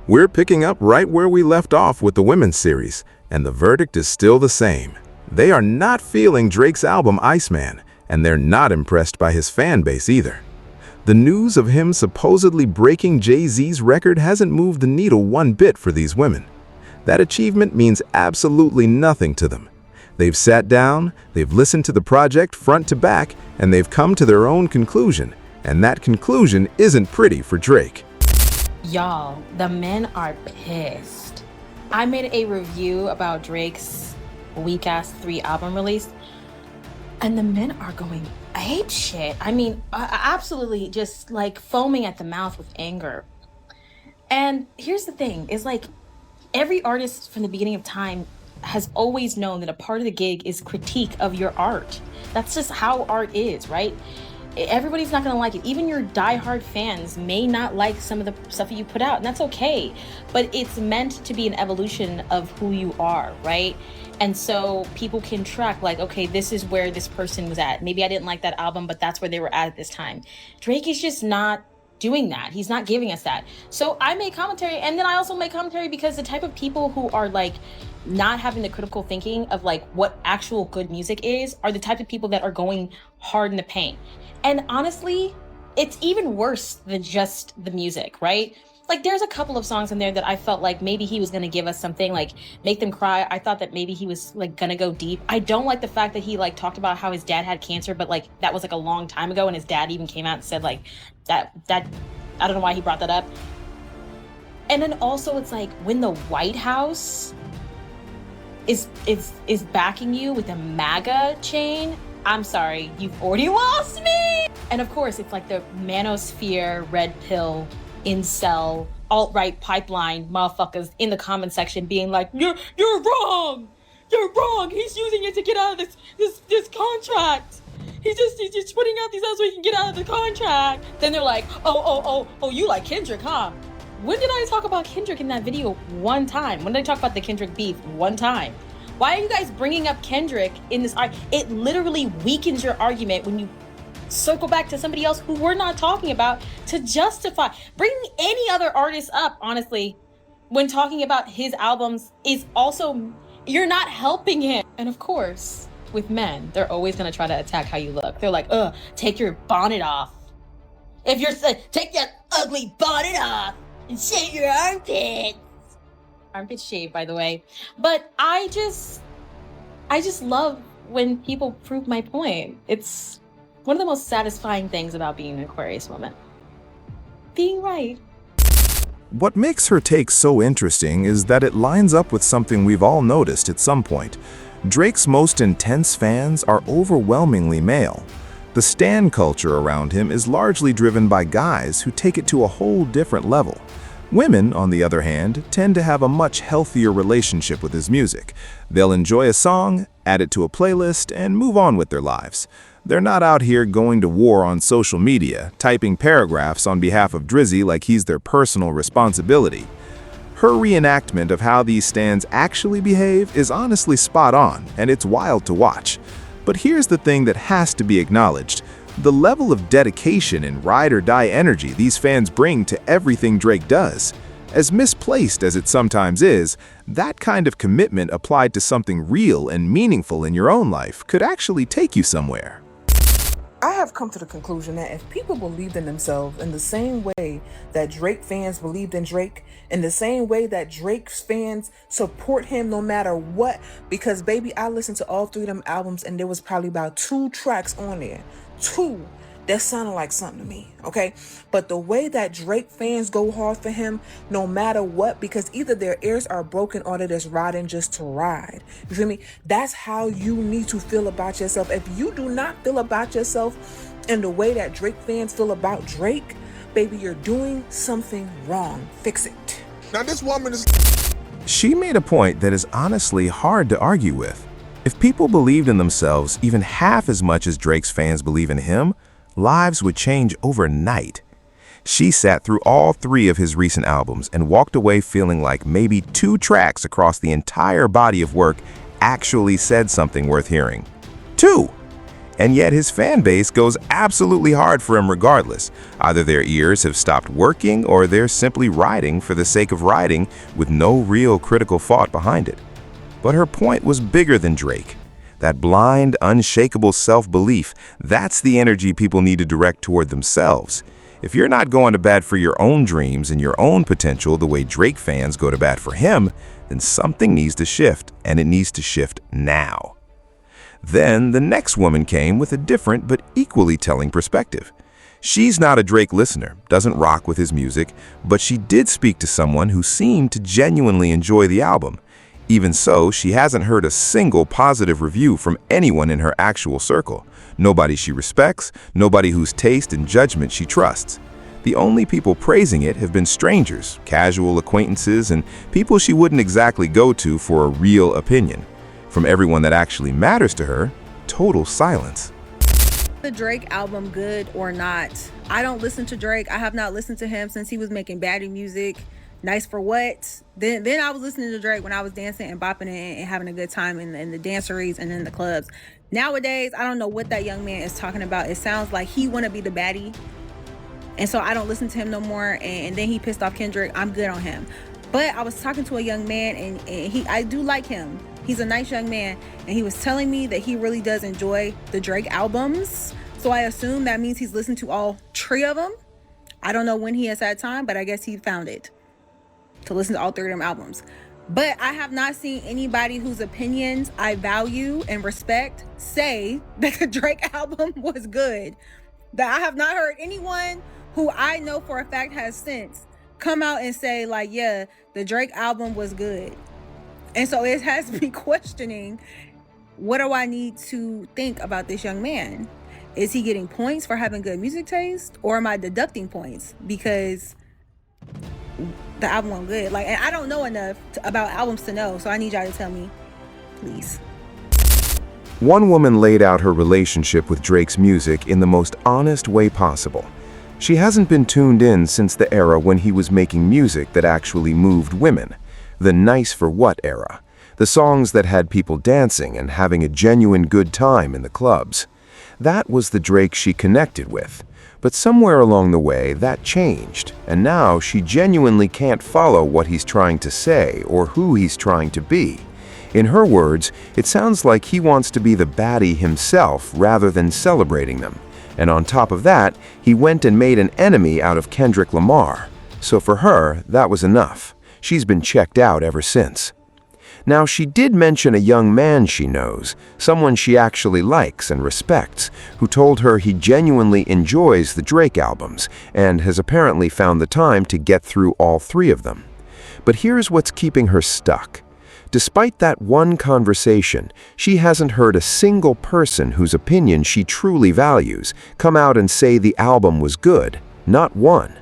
We're picking up right where we left off with the women's series, and the verdict is still the same. They are not feeling Drake's album Iceman, and they're not impressed by his fan base either. The news of him supposedly breaking Jay-Z's record hasn't moved the needle one bit for these women. That achievement means absolutely nothing to them. They've sat down, they've listened to the project front to back, and they've come to their own conclusion, and that conclusion isn't pretty for Drake. Y'all, the men are pissed. I made a review about Drake's weak-ass 3 album release, and the men are going ape shit. I mean, absolutely just like foaming at the mouth with anger. And here's the thing, is like every artist from the beginning of time has always known that a part of the gig is critique of your art. That's just how art is, right? Everybody's not gonna like it. Even your diehard fans may not like some of the stuff that you put out, and that's okay. But it's meant to be an evolution of who you are, right? And so people can track like, okay, this is where this person was at. Maybe I didn't like that album, but that's where they were at this time. Drake is just not doing that. He's not giving us that. So I make commentary, and then I also make commentary because the type of people who are like not having the critical thinking of like what actual good music is are the type of people that are going hard in the paint. And honestly, it's even worse than just the music, right? Like there's a couple of songs in there that I felt like maybe he was gonna give us something, like make them cry. I thought that maybe he was like gonna go deep. I don't like the fact that he like talked about how his dad had cancer, but like that was like a long time ago, and his dad even came out and said like that I don't know why he brought that up. And then also it's like when the White House is backing you with a MAGA chain, I'm sorry, you've already lost me. And of course, it's like the manosphere, red pill, incel, alt-right pipeline motherfuckers in the comment section being like, you're wrong. You're wrong. He's using it to get out of this contract. He's just putting out these out so he can get out of the contract. Then they're like, oh, you like Kendrick, huh? When did I talk about Kendrick in that video? One time. When did I talk about the Kendrick beef? One time. Why are you guys bringing up Kendrick in this argument? It literally weakens your argument when you circle back to somebody else who we're not talking about to justify. Bringing any other artist up, honestly, when talking about his albums is also, you're not helping him. And of course, with men, they're always going to try to attack how you look. They're like, take your bonnet off. If you're take that ugly bonnet off and shave your armpits. Armpits shaved, by the way. But I just love when people prove my point. It's one of the most satisfying things about being an Aquarius woman. Being right. What makes her take so interesting is that it lines up with something we've all noticed at some point. Drake's most intense fans are overwhelmingly male. The stan culture around him is largely driven by guys who take it to a whole different level. Women, on the other hand, tend to have a much healthier relationship with his music. They'll enjoy a song, add it to a playlist, and move on with their lives. They're not out here going to war on social media, typing paragraphs on behalf of Drizzy like he's their personal responsibility. Her reenactment of how these stans actually behave is honestly spot on, and it's wild to watch. But here's the thing that has to be acknowledged. The level of dedication and ride-or-die energy these fans bring to everything Drake does. As misplaced as it sometimes is, that kind of commitment applied to something real and meaningful in your own life could actually take you somewhere. I have come to the conclusion that if people believed in themselves in the same way that Drake fans believed in Drake, in the same way that Drake's fans support him no matter what, because baby, I listened to all 3 of them albums and there was probably about 2 tracks on there. 2 that sounded like something to me, okay? But the way that Drake fans go hard for him, no matter what, because either their ears are broken or they're just riding just to ride. You feel me? That's how you need to feel about yourself. If you do not feel about yourself in the way that Drake fans feel about Drake, baby, you're doing something wrong. Fix it. Now this woman is... She made a point that is honestly hard to argue with. If people believed in themselves even half as much as Drake's fans believe in him, lives would change overnight. She sat through all 3 of his recent albums and walked away feeling like maybe 2 tracks across the entire body of work actually said something worth hearing. 2! And yet his fan base goes absolutely hard for him regardless. Either their ears have stopped working or they're simply riding for the sake of riding with no real critical thought behind it. But her point was bigger than Drake. That blind, unshakable self-belief, that's the energy people need to direct toward themselves. If you're not going to bat for your own dreams and your own potential the way Drake fans go to bat for him, then something needs to shift, and it needs to shift now. Then the next woman came with a different but equally telling perspective. She's not a Drake listener, doesn't rock with his music, but she did speak to someone who seemed to genuinely enjoy the album. Even so, she hasn't heard a single positive review from anyone in her actual circle. Nobody she respects, nobody whose taste and judgment she trusts. The only people praising it have been strangers, casual acquaintances, and people she wouldn't exactly go to for a real opinion. From everyone that actually matters to her, total silence. The Drake album good or not? I don't listen to Drake. I have not listened to him since he was making baddie music. Nice for what? Then I was listening to Drake when I was dancing and bopping and having a good time in the danceries and in the clubs. Nowadays, I don't know what that young man is talking about. It sounds like he want to be the baddie. And so I don't listen to him no more. And then he pissed off Kendrick. I'm good on him. But I was talking to a young man and I do like him. He's a nice young man, and he was telling me that he really does enjoy the Drake albums. So I assume that means he's listened to all 3 of them. I don't know when he has had time, but I guess he found it to listen to all 3 of them albums. But I have not seen anybody whose opinions I value and respect say that the Drake album was good. That I have not heard anyone who I know for a fact has since come out and say like, yeah, the Drake album was good. And so it has me questioning, what do I need to think about this young man? Is he getting points for having good music taste, or am I deducting points because the album went good? Like, and I don't know enough about albums to know, so I need y'all to tell me, please. One woman laid out her relationship with Drake's music in the most honest way possible. She hasn't been tuned in since the era when he was making music that actually moved women. The nice for what era. The songs that had people dancing and having a genuine good time in the clubs. That was the Drake she connected with. But somewhere along the way, that changed, and now she genuinely can't follow what he's trying to say or who he's trying to be. In her words, it sounds like he wants to be the baddie himself rather than celebrating them. And on top of that, he went and made an enemy out of Kendrick Lamar. So for her, that was enough. She's been checked out ever since. Now, she did mention a young man she knows, someone she actually likes and respects, who told her he genuinely enjoys the Drake albums and has apparently found the time to get through all 3 of them. But here's what's keeping her stuck. Despite that one conversation, she hasn't heard a single person whose opinion she truly values come out and say the album was good. Not one.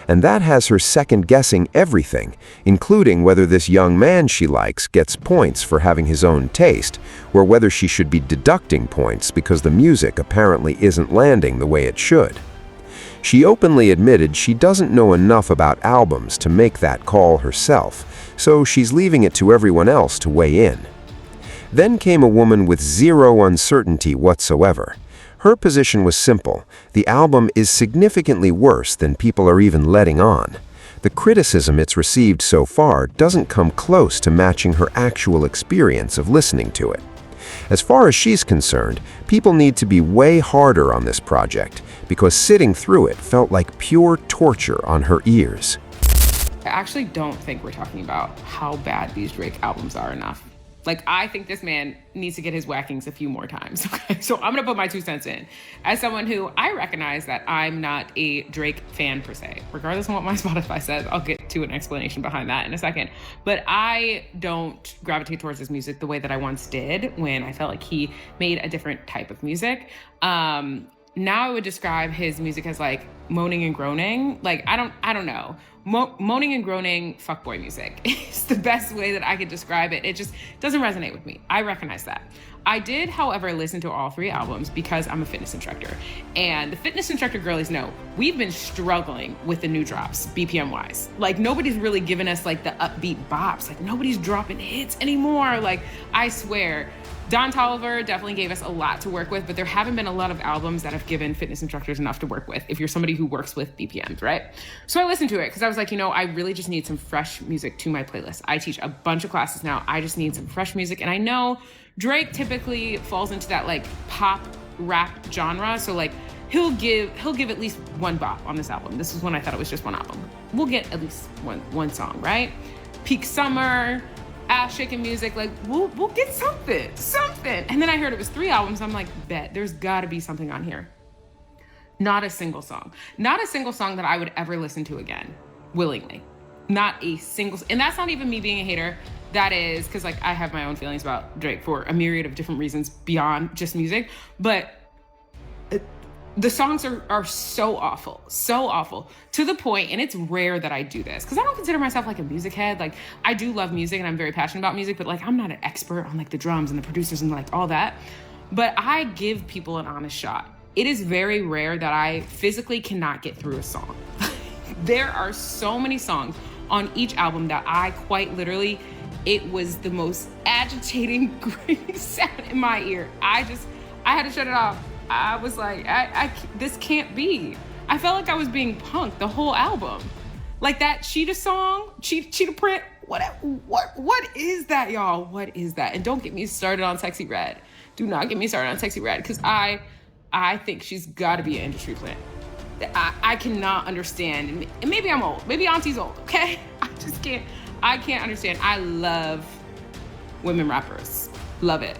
And that has her second-guessing everything, including whether this young man she likes gets points for having his own taste, or whether she should be deducting points because the music apparently isn't landing the way it should. She openly admitted she doesn't know enough about albums to make that call herself, so she's leaving it to everyone else to weigh in. Then came a woman with zero uncertainty whatsoever. Her position was simple. The album is significantly worse than people are even letting on. The criticism it's received so far doesn't come close to matching her actual experience of listening to it. As far as she's concerned, people need to be way harder on this project because sitting through it felt like pure torture on her ears. I actually don't think we're talking about how bad these Drake albums are enough. Like, I think this man needs to get his whackings a few more times, okay? So I'm gonna put my 2 cents in. As someone who, I recognize that I'm not a Drake fan per se. Regardless of what my Spotify says, I'll get to an explanation behind that in a second. But I don't gravitate towards his music the way that I once did when I felt like he made a different type of music. Now I would describe his music as like moaning and groaning. Like, I don't know. moaning and groaning fuckboy music. It's the best way that I could describe it. It just doesn't resonate with me. I recognize that. I did, however, listen to all 3 albums because I'm a fitness instructor. And the fitness instructor girlies know we've been struggling with the new drops, BPM wise. Like, nobody's really given us like the upbeat bops. Like, nobody's dropping hits anymore. Like, I swear. Don Toliver definitely gave us a lot to work with, but there haven't been a lot of albums that have given fitness instructors enough to work with if you're somebody who works with BPMs, right? So I listened to it because I was like, I really just need some fresh music to my playlist. I teach a bunch of classes now. I just need some fresh music. And I know Drake typically falls into that like pop rap genre. So like he'll give at least one bop on this album. This is when I thought it was just one album. We'll get at least one song, right? Peak Summer, ass shaking music, like we'll get something. And then I heard it was 3 albums. I'm like, bet there's gotta be something on here. Not a single song that I would ever listen to again, willingly. Not a single, and that's not even me being a hater. That is because like I have my own feelings about Drake for a myriad of different reasons beyond just music, but the songs are so awful to the point, and it's rare that I do this because I don't consider myself like a music head. Like I do love music and I'm very passionate about music, but like I'm not an expert on like the drums and the producers and like all that. But I give people an honest shot. It is very rare that I physically cannot get through a song. There are so many songs on each album that I quite literally, it was the most agitating, grating sound in my ear. I had to shut it off. I was like, this can't be. I felt like I was being punked the whole album. Like that Cheetah song, Cheetah Print, what is that, y'all? What is that? And don't get me started on Sexy Red. Do not get me started on Sexy Red, because I think she's gotta be an industry plant. I cannot understand, and maybe I'm old, maybe Auntie's old, okay? I can't understand. I love women rappers, love it.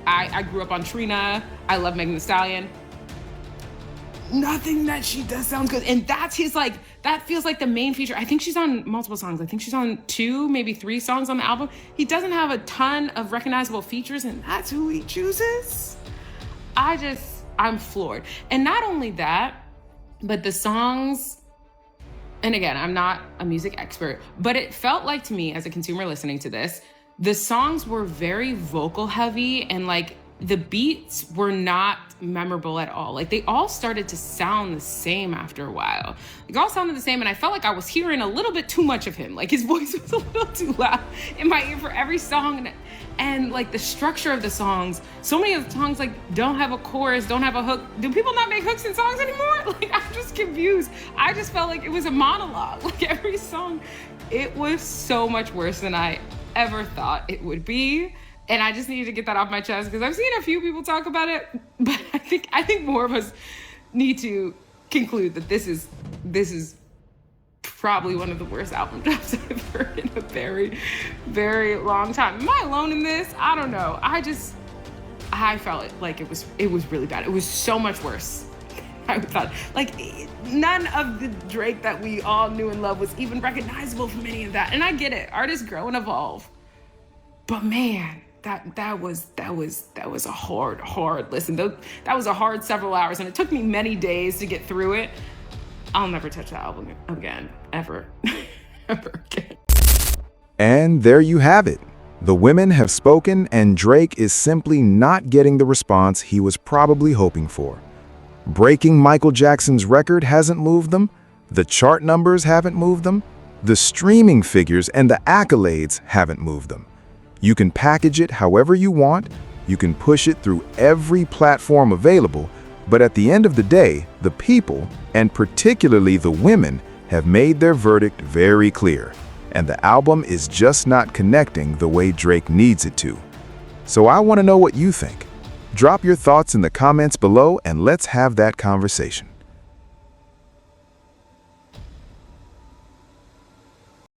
I grew up on Trina. I love Megan Thee Stallion. Nothing that she does sounds good. And that's his, like, that feels like the main feature. I think she's on multiple songs. I think she's on 2, maybe 3 songs on the album. He doesn't have a ton of recognizable features, and that's who he chooses. I'm floored. And not only that, but the songs, and again, I'm not a music expert, but it felt like to me as a consumer listening to this, the songs were very vocal heavy, and like the beats were not memorable at all. Like they all started to sound the same after a while. Like all sounded the same, and I felt like I was hearing a little bit too much of him. Like his voice was a little too loud in my ear for every song. And like the structure of the songs, so many of the songs like don't have a chorus, don't have a hook. Do people not make hooks in songs anymore? Like I'm just confused. I just felt like it was a monologue. Like every song, it was so much worse than I ever thought it would be. And I just needed to get that off my chest because I've seen a few people talk about it, but I think more of us need to conclude that this is probably one of the worst album drops I've heard in a very, very long time. Am I alone in this? I don't know. I felt like it was really bad. It was so much worse. I thought, like, none of the Drake that we all knew and loved was even recognizable from any of that. And I get it. Artists grow and evolve. But man, that was a hard listen. That was a hard several hours, and it took me many days to get through it. I'll never touch that album again, ever, ever again. And there you have it. The women have spoken, and Drake is simply not getting the response he was probably hoping for. Breaking Michael Jackson's record hasn't moved them. The chart numbers haven't moved them. The streaming figures and the accolades haven't moved them. You can package it however you want. You can push it through every platform available. But at the end of the day, the people, and particularly the women, have made their verdict very clear. And the album is just not connecting the way Drake needs it to. So I want to know what you think. Drop your thoughts in the comments below and let's have that conversation.